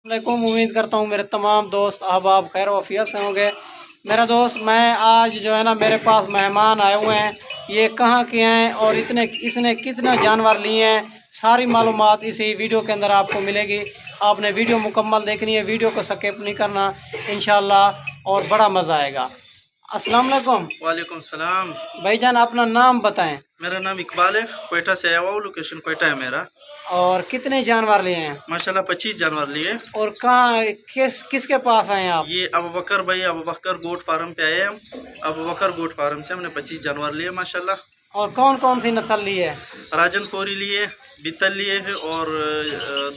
वालेकुम। उम्मीद करता हूँ मेरे तमाम दोस्त अहबाब खैर वफ़ियत से होंगे। मेरा दोस्त, मैं आज जो है ना, मेरे पास मेहमान आए हुए हैं। ये कहाँ के हैं और इसने कितना जानवर लिए हैं, सारी मालूमात इसी वीडियो के अंदर आपको मिलेगी। आपने वीडियो मुकम्मल देखनी है, वीडियो को स्किप नहीं करना इंशाल्लाह, और बड़ा मज़ा आएगा। अस्सलाम वालेकुम। वालेकुम सलाम। भाईजान, अपना नाम बताएं। मेरा नाम इकबाल है, कोयटा से आया हुआ हूँ, लोकेशन कोयटा है मेरा। और कितने जानवर लिए हैं? माशाल्लाह 25 जानवर लिए। और कहाँ किसके पास आए हैं आप? ये अबू बकर भाई, अबू बकर गोट फार्म पे आए हम। अबू बकर गोट फार्म से हमने 25 जानवर लिए माशाल्लाह। और कौन कौन सी नस्ल ली है? राजन फोरी लिए, बितल लिए है, और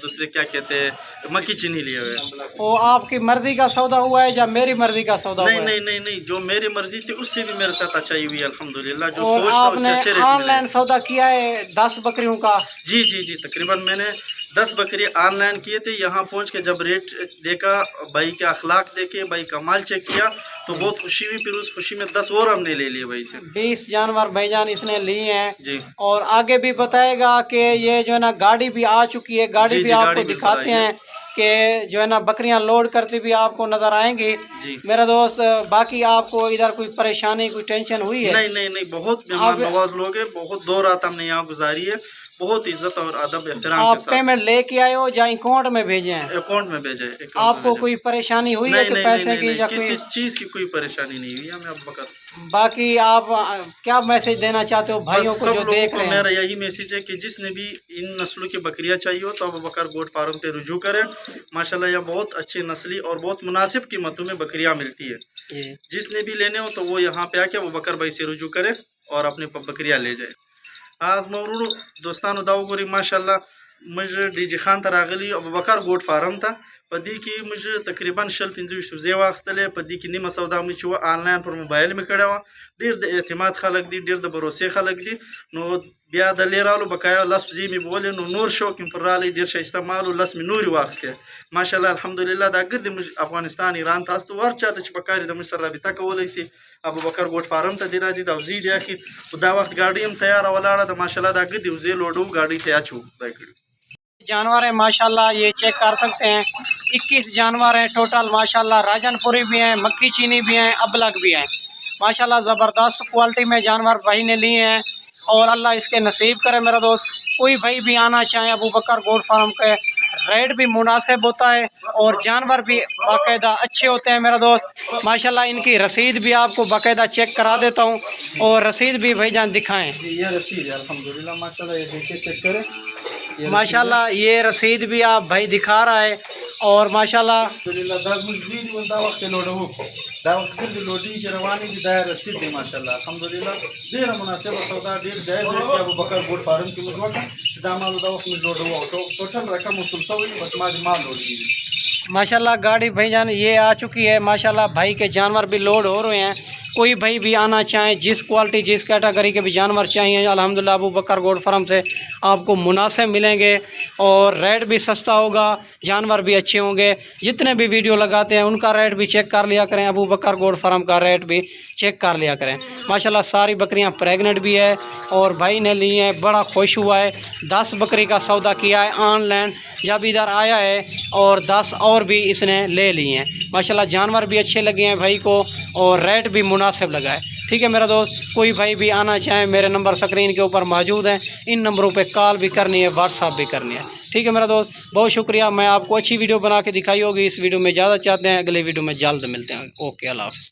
दूसरे क्या कहते हैं, मक्की चीनी लिए हुए। वो आपकी मर्जी का सौदा हुआ है या मेरी मर्जी का सौदा नहीं हुआ है? नहीं नहीं नहीं, जो मेरी मर्जी थी उससे भी मेरे साथ अच्छा ही हुई अल्हम्दुलिल्लाह। जो और सोच था उससे आपने अच्छे रेट ऑनलाइन सौदा किया है 10 बकरियों का? जी जी जी, तकरीबन मैंने 10 बकरी ऑनलाइन किए थे। यहाँ पहुँच के जब रेट देखा, भाई के अखलाक देखे, भाई का माल चेक किया, तो बहुत खुशी हुई। फिर उस खुशी में 10 और हमने ले लिए भाई से। 20 जानवर भाईजान इसने लिए हैं जी। और आगे भी बताएगा कि ये जो है ना, गाड़ी भी आ चुकी है, गाड़ी जी भी जी, आपको गाड़ी भी दिखाते हैं कि जो है ना, बकरियां लोड करती भी आपको नज़र आएंगी। जी। मेरा दोस्त, बाकी आपको इधर कोई परेशानी, कोई टेंशन हुई है? नहीं नहीं नहीं, बहुत मेहमान नवाज लोग हैं। बहुत 2 रात हमने यहाँ गुजारी है, बहुत इज्जत और अदब एहतराम आप के साथ। पेमेंट लेके आए हो या अकाउंट में भेजे हैं? अकाउंट में भेजा है। आपको कोई परेशानी हुई है कि पैसे की या किसी कोई? चीज़ की कोई परेशानी नहीं हुई हमें अब बकर। बाकी आप क्या मैसेज देना चाहते हो भाइयों को सब जो लोगों देख को रहे हैं? मेरा यही मैसेज है कि जिसने भी इन नस्लों की बकरियां चाहिए हो तो अबू बकर गोट फार्म पे रुजू करें। माशाल्लाह यहाँ बहुत अच्छी नस्ली और बहुत मुनासिब कीमतों में बकरियां मिलती है। जिसने भी लेने हो तो वो यहाँ पे आके अबू बकर भाई से रुजू करे और अपनी बकरियां ले जाए। आज मवरूड दोस्तान दावगोरी माशाल्लाह मुझे डीजी खान तरागली अबू बकर गोट फार्म था पदी की मुझे तकरीबन शल 25 शुजे वास्तले पदी की निम सौदा मुझे ऑनलाइन पर मोबाइल में कड़ा हुआ डेर द एतमाद खलक दी, डेर द भरोसे खलक दी। नो ब्या द लेरालो बकाया लस जी में बोले नो नूर शौक पर डेर शा इस्तेमाल लस में नूर वास्ते माशाल्लाह अल्हम्दुलिल्लाह दा गद मुझ अफगानिस्तान ईरान तास तो वर चाहते बकारी द मुझ रबिता कवले से अबू बकर गोट फार्म ता दिरा दी दवजी दे आखिर उदा वक्त गाड़ी हम तैयार वाला द माशाल्लाह दा गद उजे लोडो गाड़ी तैयार छु जानवर है माशाल्लाह, ये चेक कर सकते हैं। 21 जानवर हैं टोटल माशाल्लाह। राजनपुरी भी हैं, मक्की चीनी भी हैं, अबलग भी हैं माशाल्लाह। ज़बरदस्त क्वालिटी में जानवर भाई ने लिए हैं और अल्लाह इसके नसीब करे। मेरा दोस्त, कोई भाई भी आना चाहे अबू बकर गोट फार्म के, रेट भी मुनासिब होता है और जानवर भी बाकायदा अच्छे होते हैं। मेरा दोस्त माशाल्लाह, इनकी रसीद भी आपको बाकायदा चेक करा देता हूँ और रसीद भी भाईजान दिखाएं। ये रसीद है अल्हम्दुलिल्लाह माशाल्लाह, ये देखिए चेक करें माशाल्लाह। ये रसीद भी आप भाई दिखा रहा है और माशाल्लाह माशाल्लाह गाड़ी भाईजान ये आ चुकी है माशाल्लाह। भाई के जानवर भी लोड हो रहे हैं। कोई भाई भी आना चाहे, जिस क्वालिटी जिस कैटेगरी के भी जानवर चाहिए, अल्हम्दुलिल्लाह अबू बकर गोट फार्म से आपको मुनासिब मिलेंगे और रेट भी सस्ता होगा, जानवर भी अच्छे होंगे। जितने भी वीडियो लगाते हैं उनका रेट भी चेक कर लिया करें, अबू बकर गोट फार्म का रेट भी चेक कर लिया करें। माशाल्लाह सारी बकरियां प्रेग्नेंट भी है और भाई ने ली हैं, बड़ा खुश हुआ है। 10 बकरी का सौदा किया है ऑनलाइन, जब इधर आया है और 10 और भी इसने ले लिए हैं माशाल्लाह। जानवर भी अच्छे लगे हैं भाई को और रेट भी मुनासिब लगा है। ठीक है मेरा दोस्त, कोई भाई भी आना चाहे, मेरे नंबर स्क्रीन के ऊपर मौजूद हैं। इन नंबरों पे कॉल भी करनी है, व्हाट्सअप भी करनी है। ठीक है मेरा दोस्त, बहुत शुक्रिया। मैं आपको अच्छी वीडियो बना के दिखाई होगी। इस वीडियो में ज़्यादा चाहते हैं, अगले वीडियो में जल्द मिलते हैं। ओके, अल्लाह हाफ़िज़।